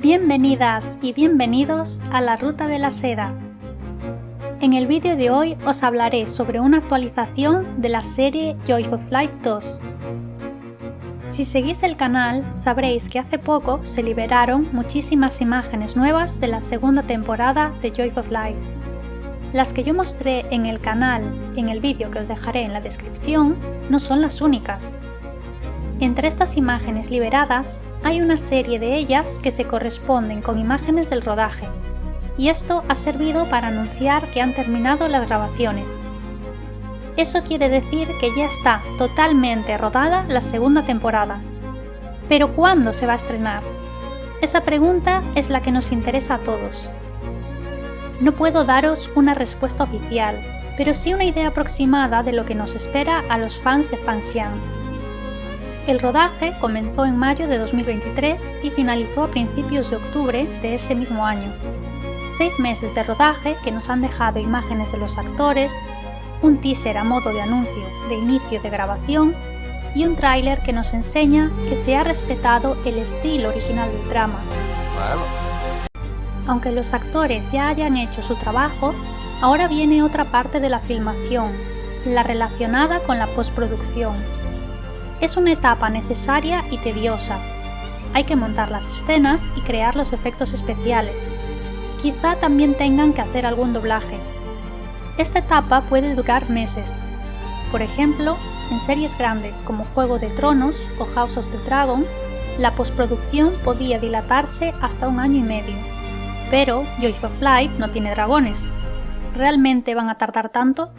Bienvenidas y bienvenidos a La Ruta de la Seda. En el vídeo de hoy os hablaré sobre una actualización de la serie Joyful Flight 2. Si seguís el canal, sabréis que hace poco se liberaron muchísimas imágenes nuevas de la segunda temporada de Joyful Flight. Las que yo mostré en el canal en el vídeo que os dejaré en la descripción no son las únicas. Entre estas imágenes liberadas hay una serie de ellas que se corresponden con imágenes del rodaje, y esto ha servido para anunciar que han terminado las grabaciones. Eso quiere decir que ya está totalmente rodada la segunda temporada. ¿Pero cuándo se va a estrenar? Esa pregunta es la que nos interesa a todos. No puedo daros una respuesta oficial, pero sí una idea aproximada de lo que nos espera a los fans de Fanxian. El rodaje comenzó en mayo de 2023 y finalizó a principios de octubre de ese mismo año. 6 meses de rodaje que nos han dejado imágenes de los actores, un teaser a modo de anuncio de inicio de grabación y un tráiler que nos enseña que se ha respetado el estilo original del drama. Aunque los actores ya hayan hecho su trabajo, ahora viene otra parte de la filmación, la relacionada con la postproducción. Es una etapa necesaria y tediosa. Hay que montar las escenas y crear los efectos especiales. Quizá también tengan que hacer algún doblaje. Esta etapa puede durar meses. Por ejemplo, en series grandes como Juego de Tronos o House of the Dragon, la postproducción podía dilatarse hasta 1 año y medio. Pero Joyful Flight no tiene dragones. ¿Realmente van a tardar tanto?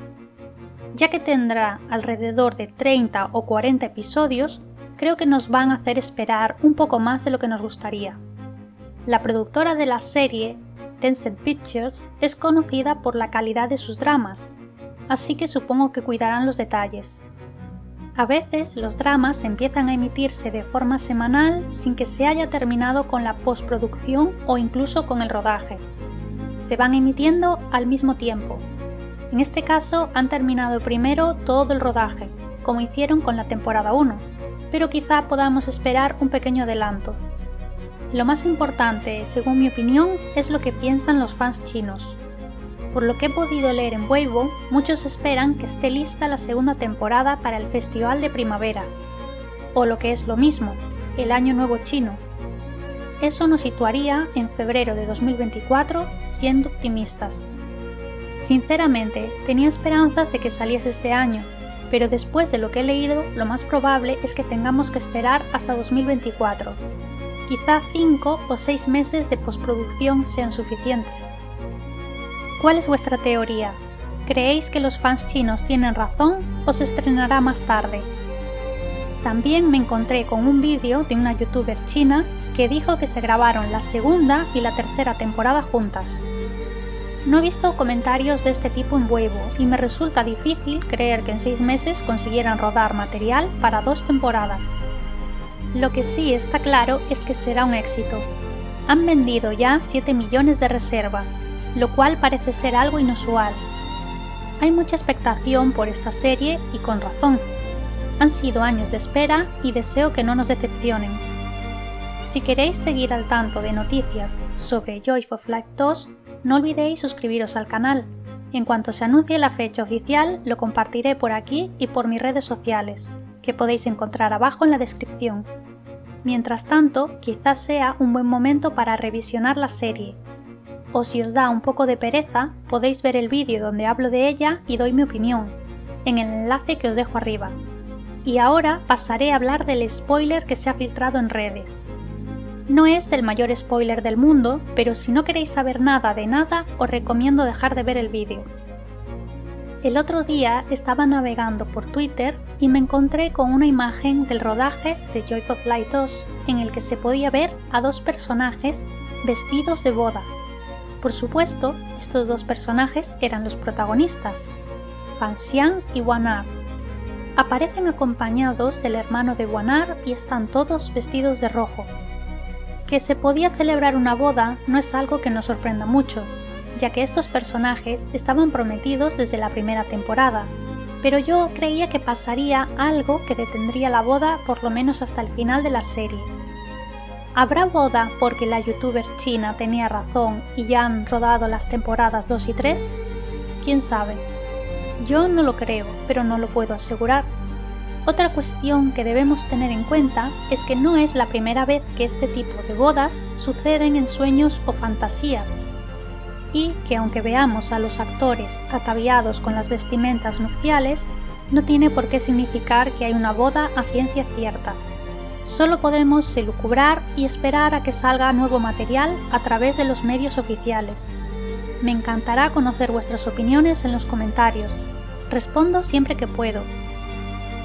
Ya que tendrá alrededor de 30 o 40 episodios, creo que nos van a hacer esperar un poco más de lo que nos gustaría. La productora de la serie, Tencent Pictures, es conocida por la calidad de sus dramas, así que supongo que cuidarán los detalles. A veces los dramas empiezan a emitirse de forma semanal sin que se haya terminado con la postproducción o incluso con el rodaje. Se van emitiendo al mismo tiempo. En este caso han terminado primero todo el rodaje, como hicieron con la temporada 1, pero quizá podamos esperar un pequeño adelanto. Lo más importante, según mi opinión, es lo que piensan los fans chinos. Por lo que he podido leer en Weibo, muchos esperan que esté lista la segunda temporada para el Festival de Primavera, o lo que es lo mismo, el Año Nuevo Chino. Eso nos situaría en febrero de 2024, siendo optimistas. Sinceramente, tenía esperanzas de que saliese este año, pero después de lo que he leído, lo más probable es que tengamos que esperar hasta 2024. Quizá 5 o 6 meses de postproducción sean suficientes. ¿Cuál es vuestra teoría? ¿Creéis que los fans chinos tienen razón o se estrenará más tarde? También me encontré con un vídeo de una youtuber china que dijo que se grabaron la segunda y la tercera temporada juntas. No he visto comentarios de este tipo en Weibo y me resulta difícil creer que en 6 meses consiguieran rodar material para 2 temporadas. Lo que sí está claro es que será un éxito. Han vendido ya 7 millones de reservas, lo cual parece ser algo inusual. Hay mucha expectación por esta serie y con razón. Han sido años de espera y deseo que no nos decepcionen. Si queréis seguir al tanto de noticias sobre Joyful Flight 2, no olvidéis suscribiros al canal. En cuanto se anuncie la fecha oficial, lo compartiré por aquí y por mis redes sociales, que podéis encontrar abajo en la descripción. Mientras tanto, quizás sea un buen momento para revisionar la serie. O si os da un poco de pereza, podéis ver el vídeo donde hablo de ella y doy mi opinión, en el enlace que os dejo arriba. Y ahora pasaré a hablar del spoiler que se ha filtrado en redes. No es el mayor spoiler del mundo, pero si no queréis saber nada de nada, os recomiendo dejar de ver el vídeo. El otro día estaba navegando por Twitter y me encontré con una imagen del rodaje de Joyful Flight 2 en el que se podía ver a 2 personajes vestidos de boda. Por supuesto, estos 2 personajes eran los protagonistas, Fanxian y Wanar. Aparecen acompañados del hermano de Wanar y están todos vestidos de rojo. Que se podía celebrar una boda no es algo que nos sorprenda mucho, ya que estos personajes estaban prometidos desde la primera temporada, pero yo creía que pasaría algo que detendría la boda por lo menos hasta el final de la serie. ¿Habrá boda porque la youtuber china tenía razón y ya han rodado las temporadas 2 y 3? ¿Quién sabe? Yo no lo creo, pero no lo puedo asegurar. Otra cuestión que debemos tener en cuenta es que no es la primera vez que este tipo de bodas suceden en sueños o fantasías, y que aunque veamos a los actores ataviados con las vestimentas nupciales, no tiene por qué significar que hay una boda a ciencia cierta. Solo podemos elucubrar y esperar a que salga nuevo material a través de los medios oficiales. Me encantará conocer vuestras opiniones en los comentarios. Respondo siempre que puedo.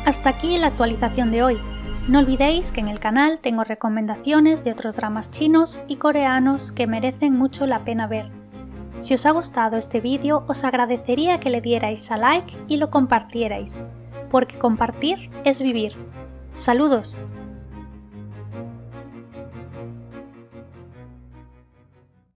Hasta aquí la actualización de hoy. No olvidéis que en el canal tengo recomendaciones de otros dramas chinos y coreanos que merecen mucho la pena ver. Si os ha gustado este vídeo, os agradecería que le dierais a like y lo compartierais, porque compartir es vivir. ¡Saludos!